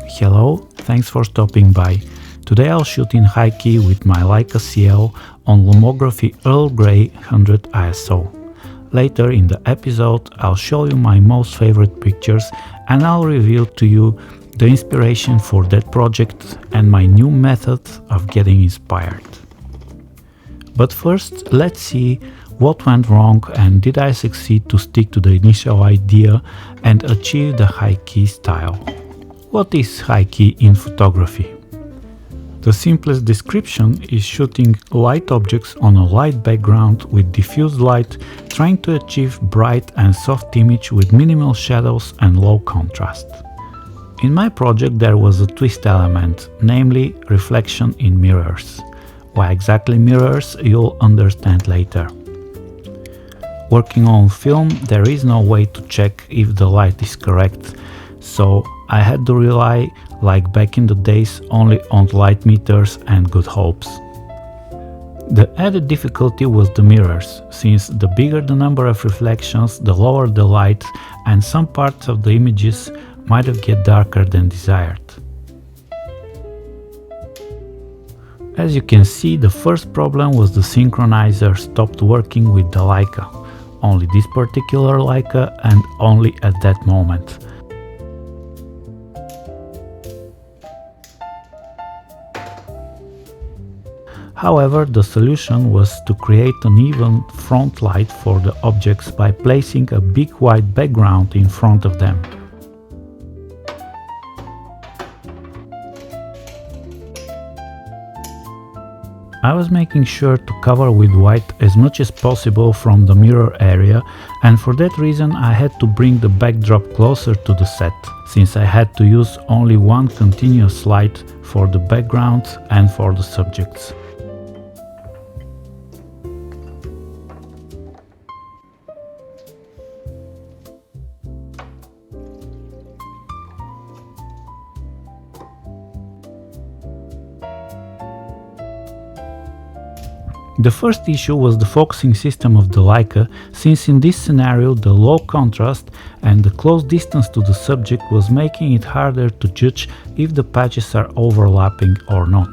Hello, thanks for stopping by. Today I'll shoot in high key with my Leica CL on Lomography Earl Grey 100 ISO. Later in the episode I'll show you my most favorite pictures and I'll reveal to you the inspiration for that project and my new method of getting inspired. But first, let's see what went wrong and did I succeed to stick to the initial idea and achieve the high key style. What is high key in photography? The simplest description is shooting light objects on a light background with diffused light, trying to achieve bright and soft image with minimal shadows and low contrast. In my project there was a twist element, namely reflection in mirrors. Why exactly mirrors, you'll understand later. Working on film, there is no way to check if the light is correct, so I had to rely, like back in the days, only on light meters and good hopes. The added difficulty was the mirrors, since the bigger the number of reflections, the lower the light, and some parts of the images might have get darker than desired. As you can see, the first problem was the synchronizer stopped working with the Leica. Only this particular Leica and only at that moment. However, the solution was to create an even front light for the objects by placing a big white background in front of them. I was making sure to cover with white as much as possible from the mirror area, and for that reason I had to bring the backdrop closer to the set, since I had to use only one continuous light for the background and for the subjects. The first issue was the focusing system of the Leica, since in this scenario the low contrast and the close distance to the subject was making it harder to judge if the patches are overlapping or not.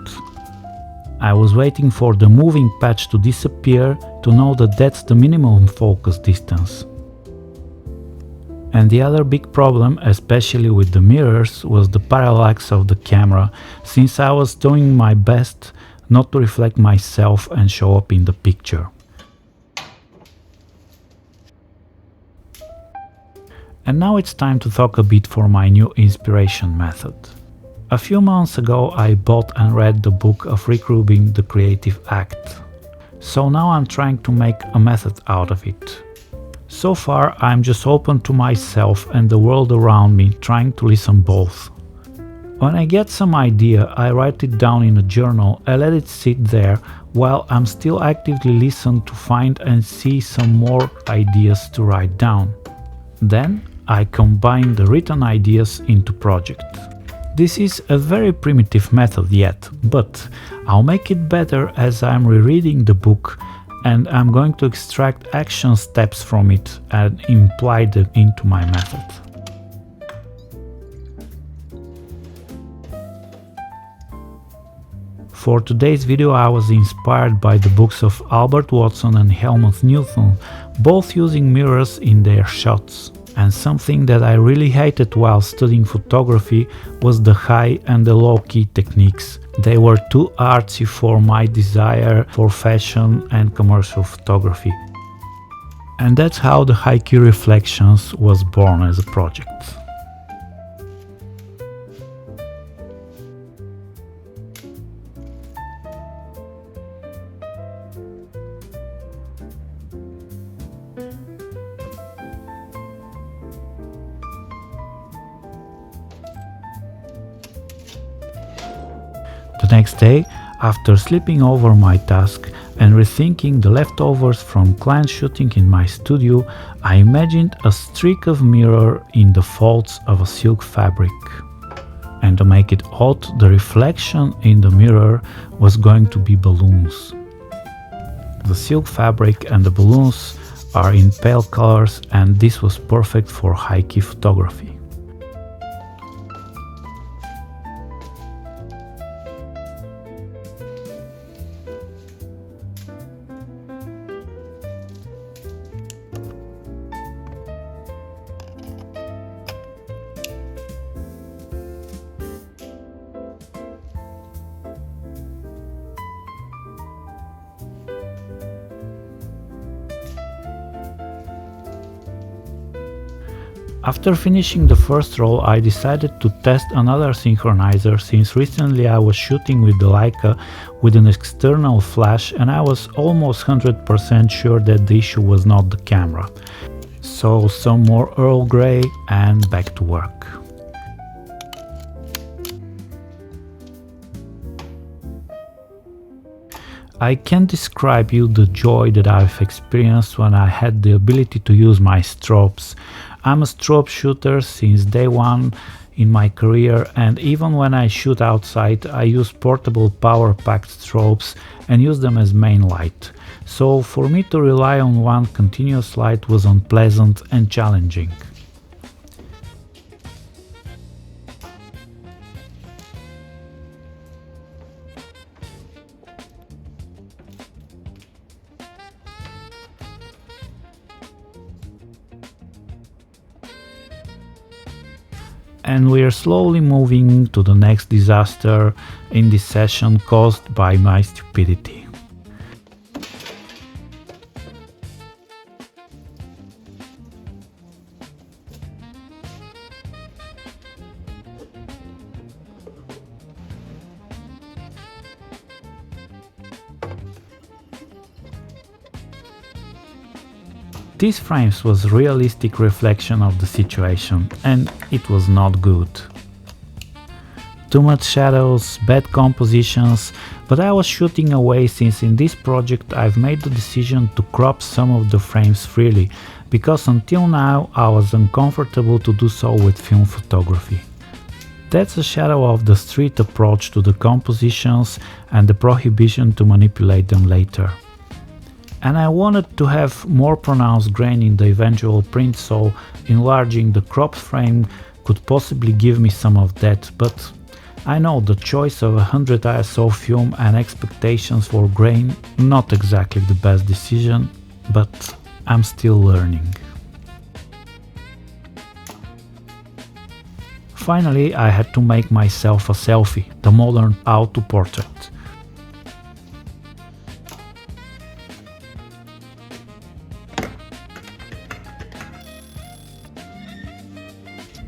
I was waiting for the moving patch to disappear to know that that's the minimum focus distance. And the other big problem, especially with the mirrors, was the parallax of the camera, since I was doing my best not to reflect myself and show up in the picture. And now it's time to talk a bit for my new inspiration method. A few months ago I bought and read the book of Rick Rubin, The Creative Act. So now I'm trying to make a method out of it. So far I'm just open to myself and the world around me, trying to listen both. When I get some idea, I write it down in a journal and let it sit there while I'm still actively listen to find and see some more ideas to write down. Then I combine the written ideas into project. This is a very primitive method yet, but I'll make it better as I'm rereading the book and I'm going to extract action steps from it and imply them into my method. For today's video I was inspired by the books of Albert Watson and Helmut Newton, both using mirrors in their shots. And something that I really hated while studying photography was the high and the low key techniques. They were too artsy for my desire for fashion and commercial photography. And that's how the high key reflections was born as a project. The next day, after sleeping over my task and rethinking the leftovers from client shooting in my studio, I imagined a streak of mirror in the folds of a silk fabric. And to make it odd, the reflection in the mirror was going to be balloons. The silk fabric and the balloons are in pale colors, and this was perfect for high-key photography. After finishing the first roll, I decided to test another synchronizer, since recently I was shooting with the Leica with an external flash and I was almost 100% sure that the issue was not the camera. So some more Earl Grey and back to work. I can't describe you the joy that I've experienced when I had the ability to use my strobes. I'm a strobe shooter since day one in my career, and even when I shoot outside I use portable power-packed strobes and use them as main light. So for me to rely on one continuous light was unpleasant and challenging. And we are slowly moving to the next disaster in this session caused by my stupidity. These frames was realistic reflection of the situation, and it was not good. Too much shadows, bad compositions, but I was shooting away, since in this project I've made the decision to crop some of the frames freely, because until now I was uncomfortable to do so with film photography. That's a shadow of the street approach to the compositions and the prohibition to manipulate them later. And I wanted to have more pronounced grain in the eventual print, so enlarging the cropped frame could possibly give me some of that, but I know the choice of 100 ISO film and expectations for grain, not exactly the best decision, but I'm still learning. Finally, I had to make myself a selfie, the modern auto-portrait.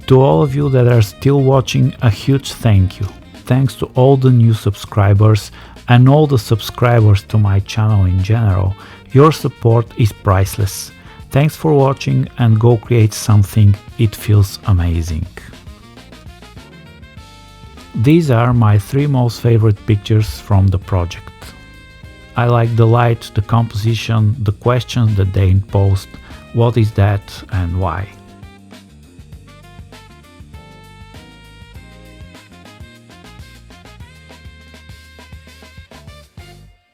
To all of you that are still watching, a huge thank you. Thanks to all the new subscribers and all the subscribers to my channel in general. Your support is priceless. Thanks for watching, and go create something, it feels amazing. These are my 3 most favorite pictures from the project. I like the light, the composition, the questions that they imposed, what is that and why.